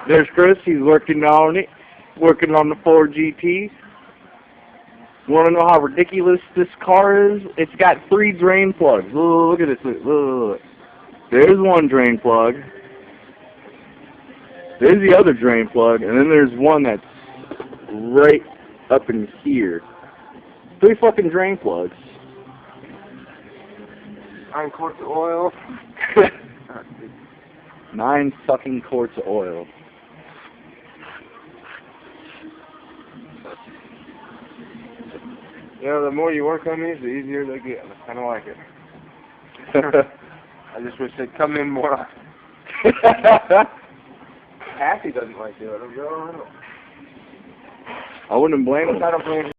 There's Chris. He's working on it. Working on the 4 GT. Want to know how ridiculous this car is? It's got 3 drain plugs. Look at this. Look. There's one drain plug. There's the other drain plug, and then there's one that's right up in here. 3 fucking drain plugs. 9 quarts of oil. 9 fucking quarts of oil. You know, the more you work on these, the easier they get. I kind of like it. I just wish they'd come in more often. Kathy doesn't like doing them, girl. I wouldn't blame him. I don't blame